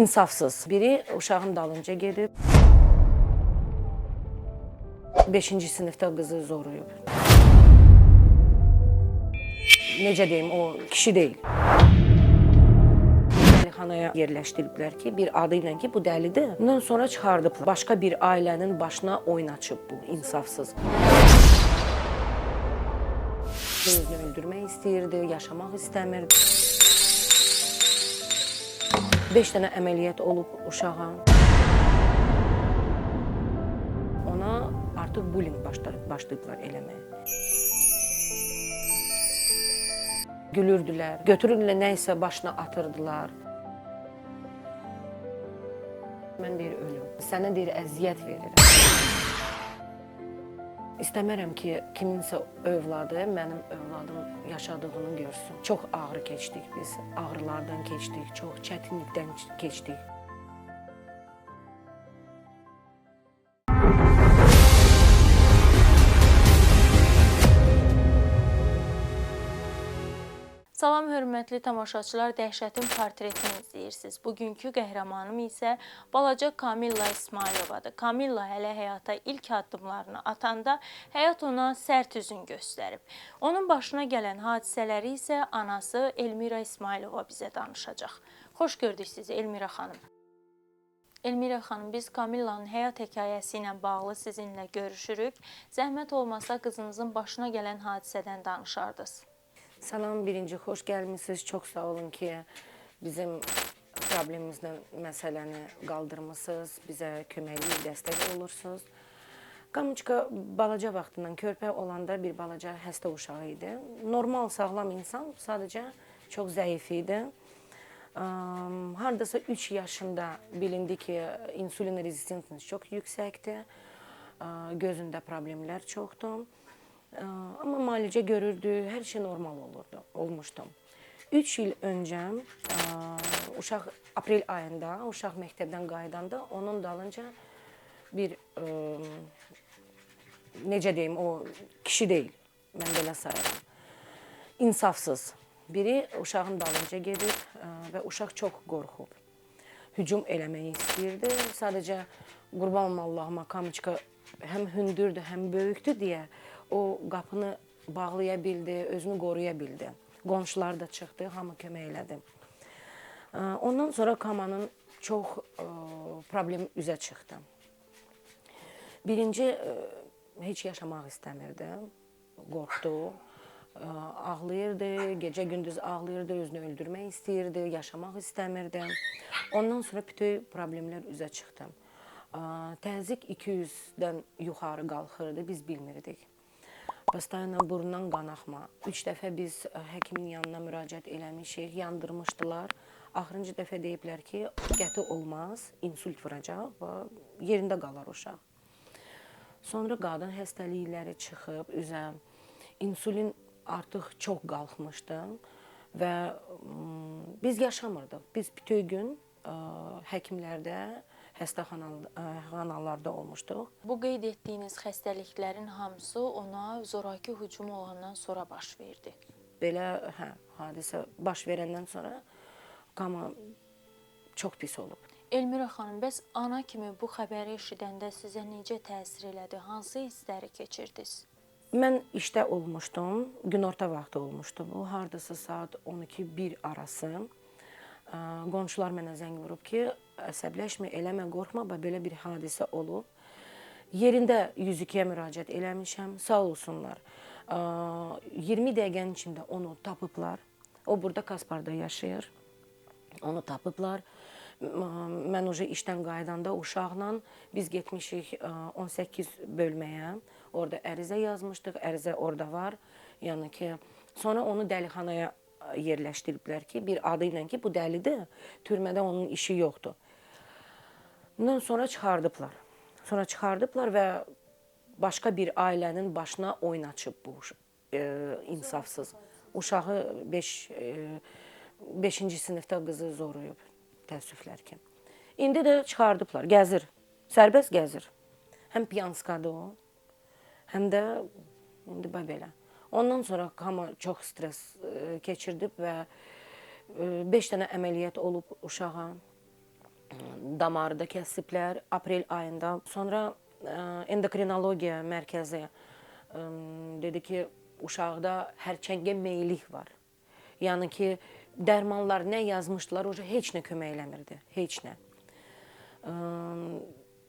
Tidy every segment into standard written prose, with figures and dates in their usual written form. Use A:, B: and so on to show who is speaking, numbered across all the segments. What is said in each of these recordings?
A: insafsız. Biri uşağın dalınca gedib, 5-ci sinifdə qızı zoruyub. Necə deyim, o kişi deyil. Dəlixanaya yerləşdiriblər ki, bir adı ilə ki, bu dəlidir. Ondan sonra çıxardıblar. Başqa bir ailənin başına oyun açıb bu insafsız. Özünü öldürmək istəyirdi, yaşamaq istəmirdi. 5 dənə əməliyyat olub uşağa. Ona artıq bullying başladılar eləməyə. Gülürdülər, götürürdülər, nəysə başına atırdılar. Mən deyir, ölüm. Sənə deyir, əziyyət verirəm. İstəmərəm ki, kiminsə övladı, mənim övladım yaşadığını görsün. Çox ağrı keçdik biz, ağrılardan keçdik, çox çətinlikdən keçdik.
B: Salam hörmətli tamaşaçılar, Dəhşətin portretini izləyirsiniz. Bugünkü qəhrəmanım isə balaca Kamilla İsmayılovadır. Kamilla hələ həyata ilk addımlarını atanda həyat ona sərt üzün göstərib. Onun başına gələn hadisələri isə anası Elmira İsmayılova bizə danışacaq. Xoş gördük sizi Elmira xanım. Elmira xanım, biz Kamillanın həyat hekayəsi ilə bağlı sizinlə görüşürük. Zəhmət olmasa qızınızın başına gələn hadisədən danışardınız.
A: Salam, birinci xoş gəlmişsiniz. Çox sağ olun ki, bizim problemimizlə məsələni qaldırmışsınız, bizə köməkli dəstək olursunuz. Qamuçka balaca vaxtından körpə olanda bir balaca həstə uşağı idi. Normal, sağlam insan, sadəcə çox zəif idi. Hardasa 3 yaşında bilindi ki, insulin rezistensiniz çox yüksəkdir, gözündə problemlər çoxdur. Amma müalicə görürdü, hər şey normal olmuşdu. 3 il öncə uşaq aprel ayında uşaq məktəbdən qayıdanda onun dalınca bir necə deyim, o kişi deyil, mən belə sayıram. İnsafsız biri uşağın dalınca gedib və uşaq çox qorxub. Hücum eləməyi istəyirdi. Sadəcə qurban Allahıma Kamıçka həm hündürdür, həm böyükdür deyə o qapını bağlaya bildi, özünü qoruya bildi. Qonşular da çıxdı, hamı kömək elədi. Ondan sonra Kamanın çox problemi üzə çıxdı. Birinci, heç yaşamaq istəmirdi, qorxdu, ağlayırdı, gecə-gündüz ağlayırdı, özünü öldürmək istəyirdi, yaşamaq istəmirdi. Ondan sonra bütün problemlər üzə çıxdı. Təzyiq 200-dən yuxarı qalxırdı, biz bilmirdik. Pastayla burundan qan axma. 3 dəfə biz həkimin yanına müraciət eləmişik, yandırmışdılar. Axırıncı dəfə deyiblər ki, qəti olmaz, insult vuracaq və yerində qalar uşaq. Sonra qadın xəstəlikləri çıxıb üzə. İnsulin artıq çox qalxmışdı və biz yaşamırdıq. Biz bütün gün həkimlərdə, xəstəxanalarda olmuşduq.
B: Bu qeyd etdiyiniz xəstəliklərin hamısı ona zoraki hücum olandan sonra baş verdi.
A: Belə hadisə baş verəndən sonra Kama çox pis olub.
B: Elmira xanım, bəs ana kimi bu xəbəri eşidəndə sizə necə təsir elədi? Hansı hissləri keçirdiniz?
A: Mən işdə olmuşdum, günorta vaxtı olmuşdu bu. Hardasa saat 12-1 arası. Qonşular mənə zəng vurub ki, əsəbləşmə, eləmə, qorxma, belə bir hadisə olub. Yerində 102-yə müraciət eləmişəm, sağ olsunlar. 20 dəqiqənin içində onu tapıblar. O burada Kasparda yaşayır. Onu tapıblar. Mən işdən qaydanda uşaqla biz getmişik 18 bölməyə. Orada ərizə yazmışdıq, ərizə orada var. Yəni ki, sonra onu dəlixanaya yerləşdiriblər ki, bir adı ilə ki, bu dəlidir, türmədə onun işi yoxdur. Ondan sonra çıxardıblar və başqa bir ailənin başına oyun açıb bu insafsız. Uşağı 5-ci sinifdə qızı zoruyub, təəssüflər ki. İndi də çıxardıblar, gəzir, sərbəst gəzir. Həm piyanskadır o, həm də indi belə. Ondan sonra Kama çox stres keçirdib və 5 dənə əməliyyat olub uşağa. damarı da kəsiblər aprel ayında. Sonra endokrinologiya mərkəzi dedi ki, uşaqda hərçəngə meyillik var. Yəni ki, dərmanlar nə yazmışdılar, heç nə kömək eləmirdi, heç nə.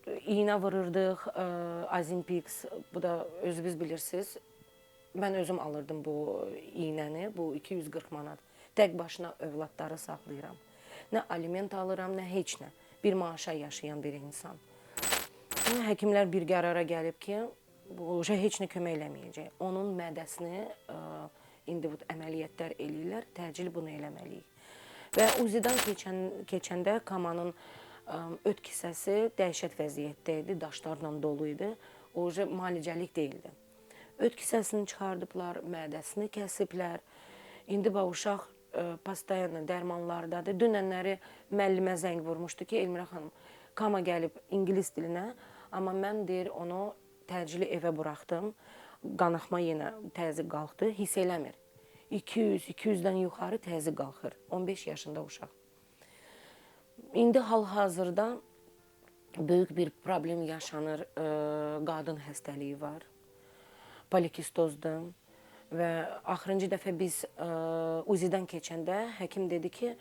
A: İğnə vururdıq, Azimpix, bu da özünüz bilirsiniz. Mən özüm alırdım bu iğnəni, bu 240 manat. Tək başına övladları saxlayıram. Nə aliment alıram, nə heç nə. Bir maaşa yaşayan bir insan. Həkimlər bir qərara gəlib ki, bu heç nə kömək eləməyəcək. Onun mədəsini indi bu əməliyyatlar eləyirlər, təcil bunu eləməliyik. Və UZI-dan keçəndə Kamanın öd kisəsi dəhşət vəziyyətdə idi, daşlarla dolu idi. O müalicəlik deyildi. Öd kisəsini çıxardıblar, mədəsini kəsiblər. İndi uşaq pastayanla dərmanlardadır. Dünənləri müəllimə zəng vurmuşdu ki, Elmirə xanım, Kama gəlib ingilis dilinə, amma mən deyir onu təcili evə buraxdım. Qanaxma yenə təzyiq qalxdı, hiss eləmir. 200-200-dən yuxarı təzyiq qalxır. 15 yaşında uşaq. İndi hal-hazırda böyük bir problem yaşanır, qadın xəstəliyi var. Polikistozdur və axırıncı dəfə biz UZI-dən keçəndə həkim dedi ki,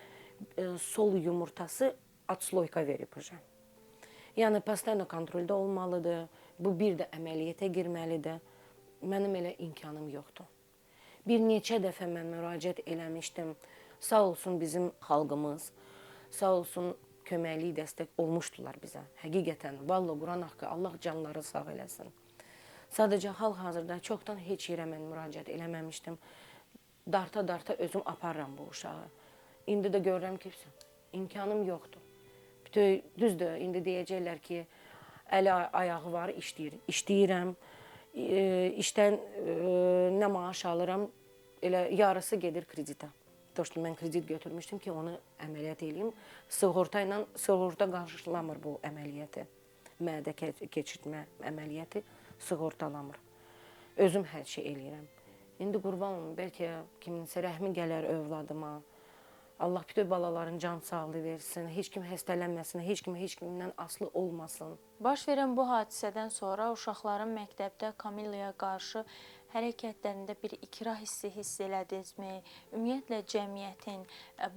A: sol yumurtası atsloyka verib. Yəni, pastanla kontroldə olmalıdır, bu bir də əməliyyata girməlidir. Mənim elə imkanım yoxdur. Bir neçə dəfə mən müraciət eləmişdim. Sağ olsun bizim xalqımız, sağ olsun köməklik dəstək olmuşdular bizə. Həqiqətən, vallahi Quran haqqı, Allah canları sağ eləsin. Sadəcə hal-hazırda çoxdan heç yerə mən müraciət eləməmişdim. Darta-darta özüm aparıram bu uşağı. İndi də görürəm ki, imkanım yoxdur. Düzdür, indi deyəcəklər ki, əli ayağı var, işləyir. İşləyirəm, işdən nə maaş alıram, elə yarısı gedir kreditə. Doğrusu mən kredit götürmüşdüm ki, onu əməliyyat eləyim. Sığorta qarşılamır bu əməliyyatı. Mədə keçirtmə əməliyyatı sığortalamır. Özüm hər şey eləyirəm. İndi qurban olum, bəlkə kiminsə rəhmi gələr övladıma. Allah bütün balaların can sağlığı versin, heç kim xəstələnməsin, heç kimdən asılı olmasın.
B: Baş verən bu hadisədən sonra uşaqların məktəbdə Kamillaya qarşı hərəkətlərində bir ikrah hissi hiss elədinizmi? Ümumiyyətlə cəmiyyətin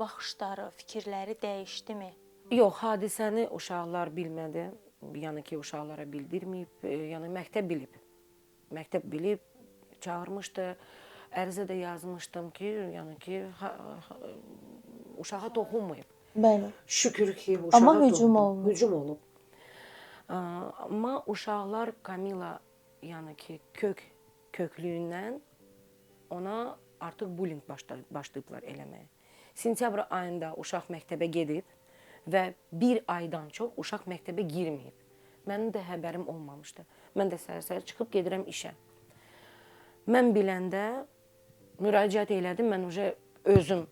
B: baxışları, fikirləri dəyişdimi?
A: Yox, hadisəni uşaqlar bilmədi. Yəni ki, uşaqlara bildirməyib, yəni məktəb bilib. Məktəb bilib, çağırmışdı, ərizə də yazmışdım ki, yəni ki, uşağa toxunmayıb.
B: Bəli.
A: Şükür ki, uşağa
B: amma hücum olub.
A: Hücum olub. Amma uşaqlar Kamila, yəni ki, köklüyündən ona artıq bullying başlayıblar eləməyə. Sentyabr ayında uşaq məktəbə gedib və bir aydan çox uşaq məktəbə girməyib. Mənim də həbərim olmamışdı. Mən də səhər-səhər çıxıb gedirəm işə. Mən biləndə müraciət elədim, mən özüm,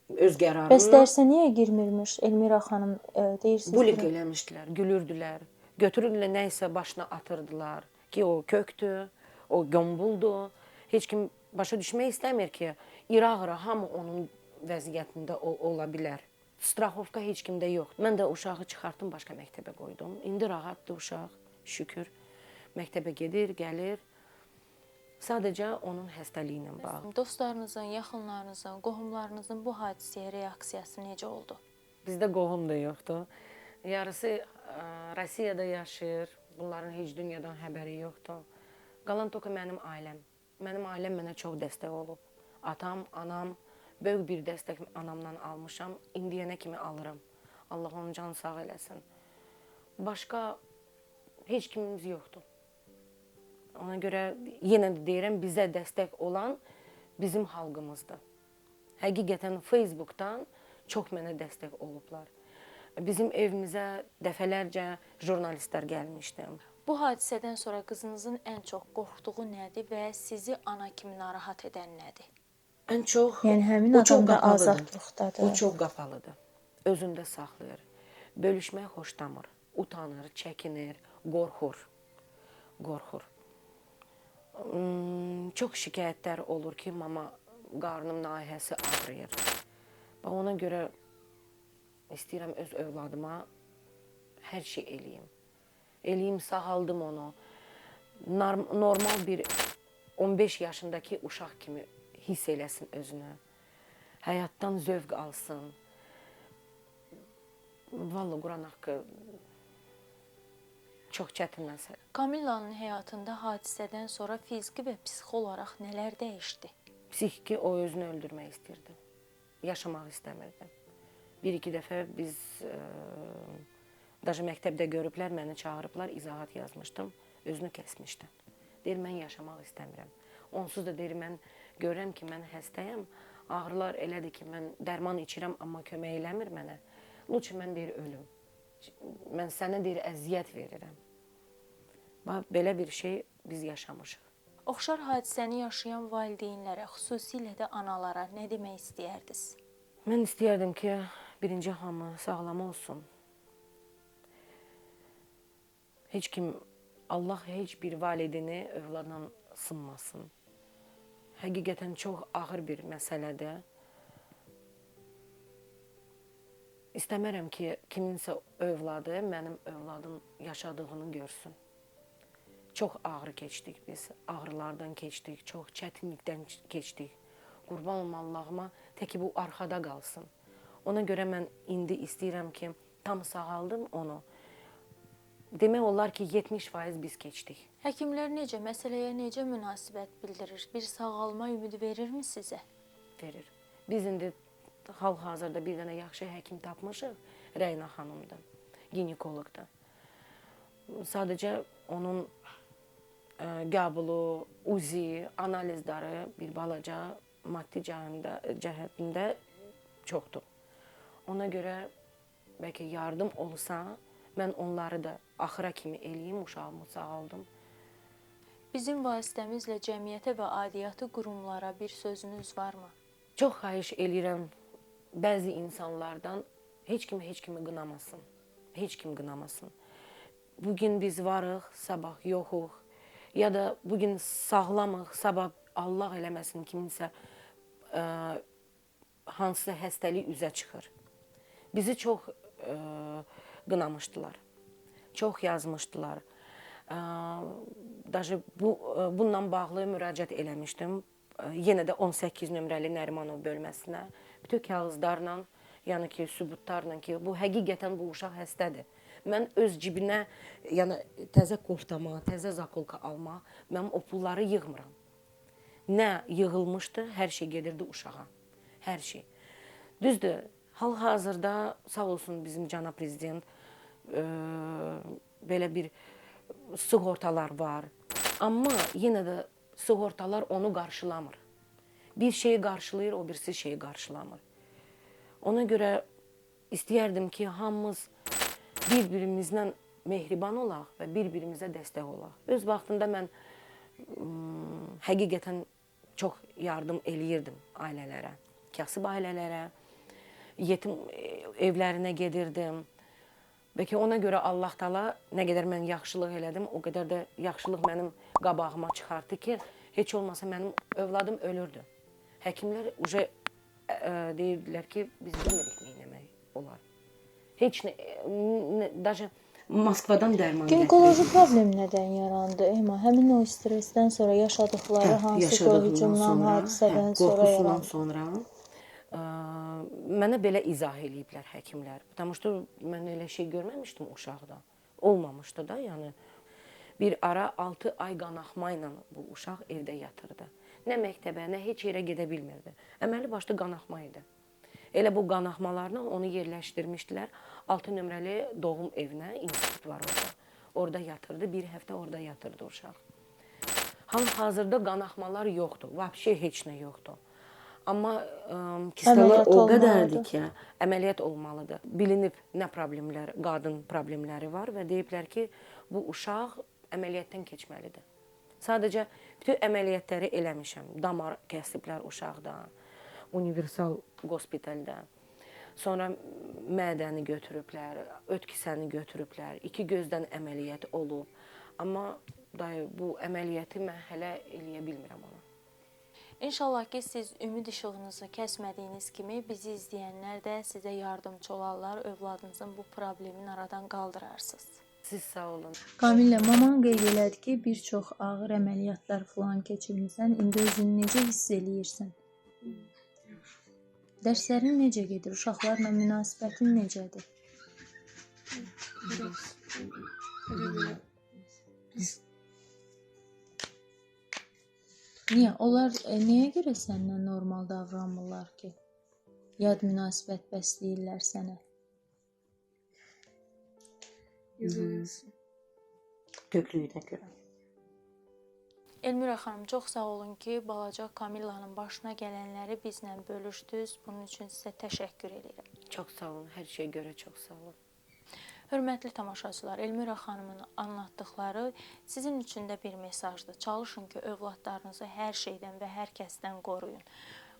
A: öz qərarımla.
B: Bəs dərsə niyə girmirmiş Elmira xanım, deyirsiniz?
A: Bullying eləmişdilər, gülürdülər, götürürdülər, nəysə başına atırdılar ki, o kökdür, o gömbuldur. Heç kim başa düşmək istəmir ki, İraq-ıra hamı onun vəziyyətində ola bilər. Straxovka heç kimdə yoxdur. Mən də uşağı çıxartdım, başqa məktəbə qoydum. İndi rahatdır uşaq, şükür. Məktəbə gedir, gəlir. Sadəcə onun xəstəliyi ilə bağlı.
B: Dostlarınızın, yaxınlarınızın, qohumlarınızın bu hadisəyə reaksiyası necə oldu?
A: Bizdə qohum da yoxdur. Yarısı Rusiyada yaşayır. Bunların heç dünyadan həbəri yoxdur. Qalan toka mənim ailəm. Mənim ailəm mənə çox dəstək olub. Atam, anam, böyük bir dəstək anamdan almışam. İndiyənə kimi alıram. Allah onun canı sağ eləsin. Başqa heç kimimiz yoxdur. Ona görə yenə də deyirəm, bizə dəstək olan bizim xalqımızdır. Həqiqətən Facebookdan çox mənə dəstək olublar. Bizim evimizə dəfələrcə jurnalistlər gəlmişdi.
B: Bu hadisədən sonra qızınızın ən çox qorxduğu nədir və sizi ana kimi narahat edən nədir?
A: Ən çox,
B: yəni həmin adam da azadlıqdadır.
A: O çox qapalıdır. Özündə saxlayır. Bölüşmək xoşlamır. Utanır, çəkinir, qorxur. Çox şikayətlər olur ki, mama qarnım nahiyəsi ağrıyır. Ona görə istəyirəm öz övladıma hər şey eləyim. Eləyim, sağaldım onu. Normal bir 15 yaşındakı uşaq kimi hiss eləsin özünü. Həyatdan zövq alsın. Vallahi Quran haqqı çox çətin məsələ.
B: Kamillanın həyatında hadisədən sonra fiziki və psixi olaraq nələr dəyişdi?
A: Psixiki o özünü öldürmək istirdi. Yaşamaq istəmirdi. Bir-iki dəfə biz даже məktəbdə görüblər, məni çağırıblar, izahat yazmışdım, özünü kəsmişdi. Deyir, mən yaşamaq istəmirəm. Onsuz da deyir, mən görürəm ki, mən xəstəyəm, ağrılar elədir ki, mən dərman içirəm, amma kömək eləmir mənə. Lütfü mən deyir, ölüm. Mən sənə deyir, əziyyət verirəm. Belə bir şey biz yaşamışıq.
B: Oxşar hadisəni yaşayan valideynlərə, xüsusilə də analara nə demək istəyərdiniz?
A: Mən istəyərdim ki, birinci hamı sağlam olsun. Heç kim, Allah heç bir valideyni övladla sınmasın. Həqiqətən çox ağır bir məsələdir. İstəmərəm ki, kiminsə övladı mənim övladım yaşadığını görsün. Çox ağrı keçdik biz, ağrılardan keçdik, çox çətinlikdən keçdik. Qurban olma Allahıma, tək ki bu arxada qalsın. Ona görə mən indi istəyirəm ki, tam sağaldım onu. Demək olar ki, 70% biz keçdik.
B: Həkimlər məsələyə necə münasibət bildirir? Bir sağalma ümidi verirmi sizə?
A: Verir. Biz indi hal-hazırda bir dənə yaxşı həkim tapmışıq, Rəyna xanımdır, ginekoloqdur. Sadəcə onun qəbulu, uzi, analizləri bir balaca maddi cəhətində çoxdur. Ona görə bəlkə yardım olsa, mən onları da axıra kimi eləyim, uşağımı sağaldım.
B: Bizim vasitəmizlə cəmiyyətə və aidiyyatı qurumlara bir sözünüz varmı?
A: Çox xahiş eləyirəm bəzi insanlardan heç kimi qınamasın. Heç kim qınamasın. Bugün biz varıq, sabah yoxuq. Ya da bugün sağlamıq, sabah Allah eləməsin kiminsə hansısa xəstəlik üzə çıxır. Bizi çox qınamışdılar. Çox yazmışdılar. Даже bununla bağlı müraciət eləmişdim. Yenə də 18 nömrəli Nərimanov bölməsinə. Bütün kağızlarla, yəni ki, sübutlarla ki, bu həqiqətən bu uşaq xəstədir. Mən öz cibinə, yəni təzə koftama, təzə zakolka alma, mən o pulları yığmıram. Nə yığılmışdı, hər şey gedirdi uşağa. Hər şey. Düzdür, hal-hazırda sağ olsun bizim cənab prezident belə bir sığortalar var. Amma yenə də sığortalar onu qarşılamır. Bir şeyi qarşılayır, o birisi şeyi qarşılamır. Ona görə istəyərdim ki, hamımız bir-birimizlə mehriban olaq və bir-birimizə dəstək olaq. Öz vaxtında mən həqiqətən çox yardım eləyirdim ailələrə, kasıb ailələrə, yetim evlərinə gedirdim. Bəlkə ona görə Allah Taala nə qədər mən yaxşılıq elədim, o qədər də yaxşılıq mənim qabağıma çıxartdı ki, heç olmasa mənim övladım ölürdü. Həkimlər deyirdilər ki, biz bilmirik nə etmək olar. Heç nə, даже Moskvadan dərman gətirir.
B: Ginekoloji problem nədən yarandı? Həmin o stressdən sonra yaşadıqları hansı hücumdan, hadisədən sonra yarandı?
A: Sonra mənə belə izah eləyiblər həkimlər. Потому что mən elə şey görməmişdim uşaqda. Olmamışdı da, yəni. Bir ara 6 ay qanaxma ilə bu uşaq evdə yatırdı. Nə məktəbə, nə heç yerə gedə bilmirdi. Əməli başlı qanaxma idi. Elə bu qanaxmalarla onu yerləşdirmişdilər 6 nömrəli doğum evinə, institut var orada. Orada yatırdı, bir həftə orada yatırdı uşaq. Hal-hazırda qanaxmalar yoxdur, vəbşə heç nə yoxdur. Amma kistalar o qədərdir ki, əməliyyat olmalıdır. Bilinib nə problemlər, qadın problemləri var və deyiblər ki, bu uşaq əməliyyatdan keçməlidir. Sadəcə bütün əməliyyatları eləmişəm. Damar kəsiblər uşaqda, universal hospitalda. Sonra mədəni götürüblər, öt kisəni götürüblər, 2 gözdən əməliyyat olub. Amma bu əməliyyatı mən hələ eləyə bilmirəm ona.
B: İnşallah ki siz ümid işığınızı kəsmədiyiniz kimi bizi izləyənlər də sizə yardımcı olarlar, övladınızın bu problemini aradan qaldırarsınız.
A: Siz sağ olun.
C: Kamillə, maman qeyd elədi ki, bir çox ağır əməliyyatlar falan keçirmisən. İndi özünü necə hiss eləyirsən? Dərslərin necə gedir? Uşaqlarla münasibətin necədir? Niyə? Onlar nəyə görə səndən normal davranmırlar ki? Yad münasibət bəsləyirlər sənə.
A: Köklüyünə görə.
B: Elmira xanım, çox sağ olun ki, balaca Kamillanın başına gələnləri bizlə bölüşdünüz. Bunun üçün sizə təşəkkür edirəm.
A: Çox sağ olun. Hər şeyə görə çox sağ olun.
B: Hörmətli tamaşaçılar, Elmira xanımın anlatdıqları sizin üçün də bir mesajdır. Çalışın ki, övladlarınızı hər şeydən və hər kəsdən qoruyun.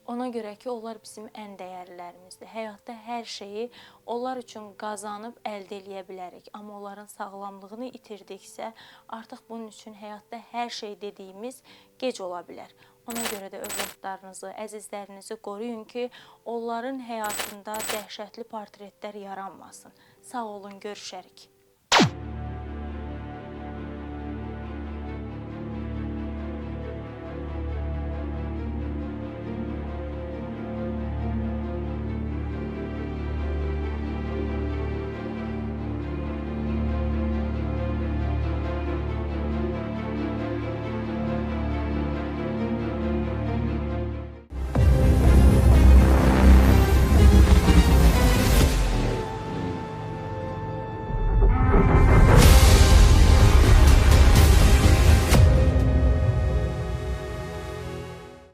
B: Ona görə ki, onlar bizim ən dəyərlilərimizdir. Həyatda hər şeyi onlar üçün qazanıb əldə eləyə bilərik. Amma onların sağlamlığını itirdiksə, artıq bunun üçün həyatda hər şey dediyimiz gec ola bilər. Ona görə də övladlarınızı, əzizlərinizi qoruyun ki, onların həyatında dəhşətli portretlər yaranmasın. Sağ olun, görüşərik.